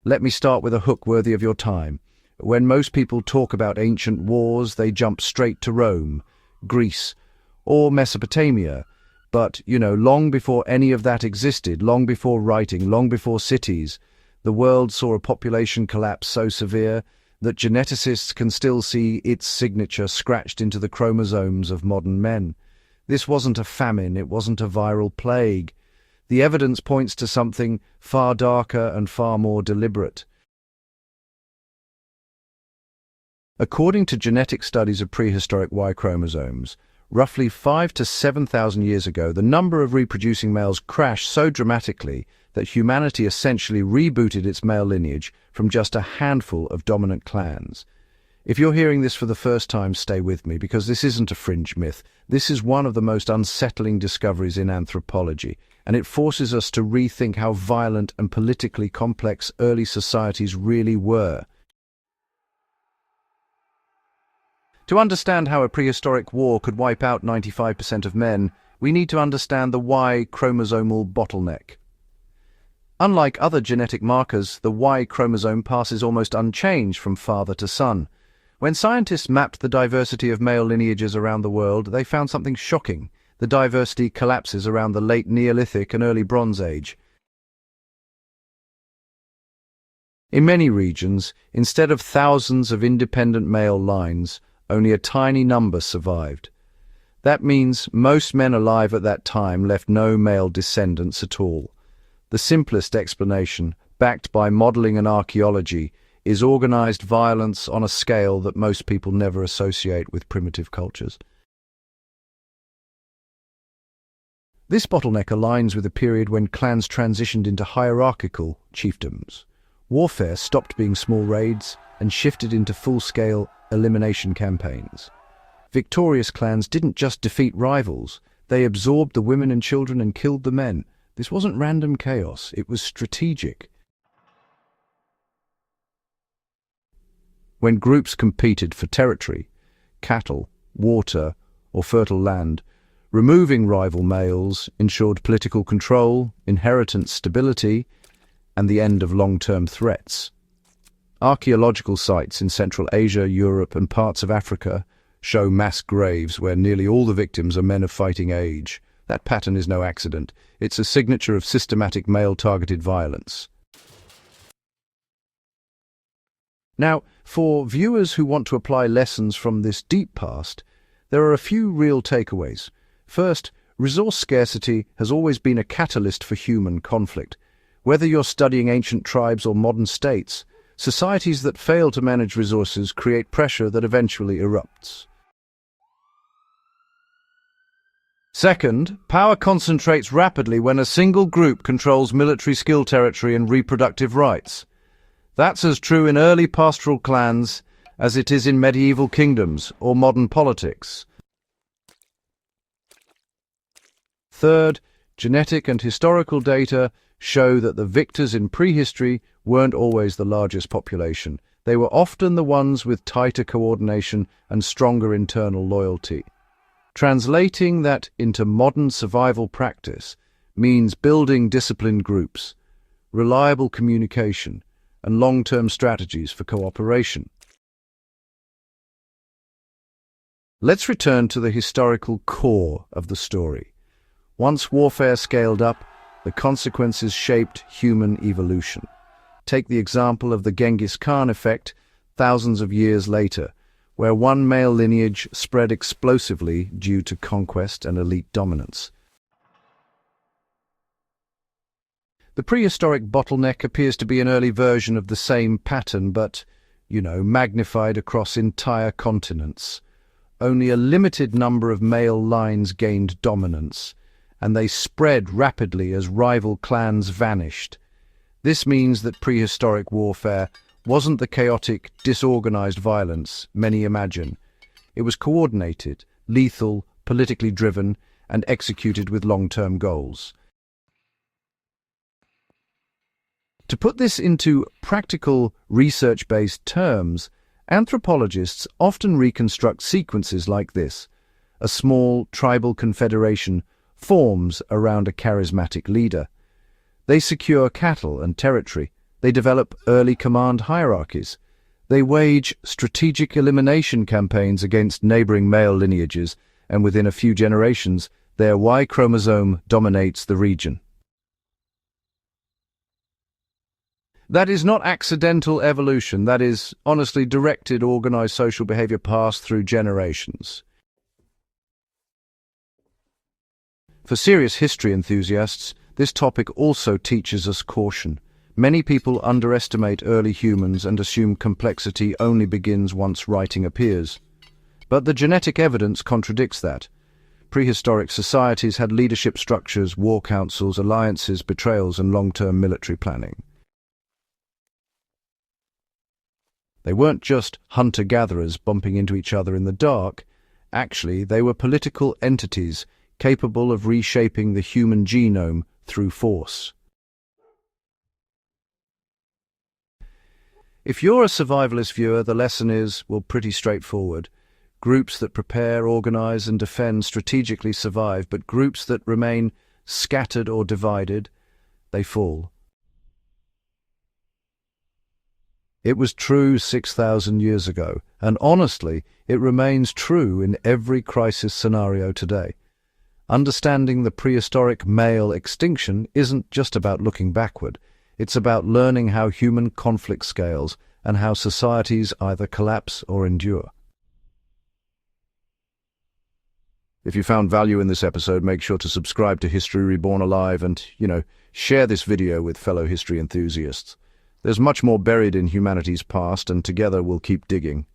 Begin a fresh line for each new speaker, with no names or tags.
Let me start with a hook worthy of your time. When most people talk about ancient wars, they jump straight to Rome, Greece, or Mesopotamia. But, long before any of that existed, long before writing, long before cities, the world saw a population collapse so severe that geneticists can still see its signature scratched into the chromosomes of modern men. This wasn't a famine, it wasn't a viral plague. The evidence points to something far darker and far more deliberate. According to genetic studies of prehistoric Y chromosomes, roughly 5,000 to 7,000 years ago, the number of reproducing males crashed so dramatically that humanity essentially rebooted its male lineage from just a handful of dominant clans. If you're hearing this for the first time, stay with me, because this isn't a fringe myth. This is one of the most unsettling discoveries in anthropology, and it forces us to rethink how violent and politically complex early societies really were. To understand how a prehistoric war could wipe out 95% of men, we need to understand the Y-chromosomal bottleneck. Unlike other genetic markers, the Y chromosome passes almost unchanged from father to son. When scientists mapped the diversity of male lineages around the world, they found something shocking. The diversity collapses around the late Neolithic and early Bronze Age. In many regions, instead of thousands of independent male lines, only a tiny number survived. That means most men alive at that time left no male descendants at all. The simplest explanation, backed by modeling and archaeology, is organized violence on a scale that most people never associate with primitive cultures. This bottleneck aligns with a period when clans transitioned into hierarchical chiefdoms. Warfare stopped being small raids and shifted into full-scale elimination campaigns. Victorious clans didn't just defeat rivals, they absorbed the women and children and killed the men. This wasn't random chaos, it was strategic. When groups competed for territory, cattle, water, or fertile land, removing rival males ensured political control, inheritance stability, and the end of long-term threats. Archaeological sites in Central Asia, Europe, and parts of Africa show mass graves where nearly all the victims are men of fighting age. That pattern is no accident. It's a signature of systematic male-targeted violence. Now, for viewers who want to apply lessons from this deep past, there are a few real takeaways. First, resource scarcity has always been a catalyst for human conflict. Whether you're studying ancient tribes or modern states, societies that fail to manage resources create pressure that eventually erupts. Second, power concentrates rapidly when a single group controls military skill territory and reproductive rights. That's as true in early pastoral clans as it is in medieval kingdoms or modern politics. Third, genetic and historical data show that the victors in prehistory weren't always the largest population. They were often the ones with tighter coordination and stronger internal loyalty. Translating that into modern survival practice means building disciplined groups, reliable communication, and long-term strategies for cooperation. Let's return to the historical core of the story. Once warfare scaled up, the consequences shaped human evolution. Take the example of the Genghis Khan effect thousands of years later, where one male lineage spread explosively due to conquest and elite dominance. The prehistoric bottleneck appears to be an early version of the same pattern, but, magnified across entire continents. Only a limited number of male lines gained dominance, and they spread rapidly as rival clans vanished. This means that prehistoric warfare wasn't the chaotic, disorganized violence many imagine. It was coordinated, lethal, politically driven, and executed with long-term goals. To put this into practical, research-based terms, anthropologists often reconstruct sequences like this. A small tribal confederation forms around a charismatic leader. They secure cattle and territory. They develop early command hierarchies. They wage strategic elimination campaigns against neighboring male lineages, and within a few generations, their Y chromosome dominates the region. That is not accidental evolution. That is, honestly, directed, organized social behavior passed through generations. For serious history enthusiasts, this topic also teaches us caution. Many people underestimate early humans and assume complexity only begins once writing appears. But the genetic evidence contradicts that. Prehistoric societies had leadership structures, war councils, alliances, betrayals, and long-term military planning. They weren't just hunter-gatherers bumping into each other in the dark. Actually, they were political entities capable of reshaping the human genome through force. If you're a survivalist viewer, the lesson is, well, pretty straightforward. Groups that prepare, organize, and defend strategically survive, but groups that remain scattered or divided, they fall. It was true 6,000 years ago, and honestly, it remains true in every crisis scenario today. Understanding the prehistoric male extinction isn't just about looking backward. It's about learning how human conflict scales and how societies either collapse or endure. If you found value in this episode, make sure to subscribe to History Reborn Alive and, share this video with fellow history enthusiasts. There's much more buried in humanity's past, and together we'll keep digging.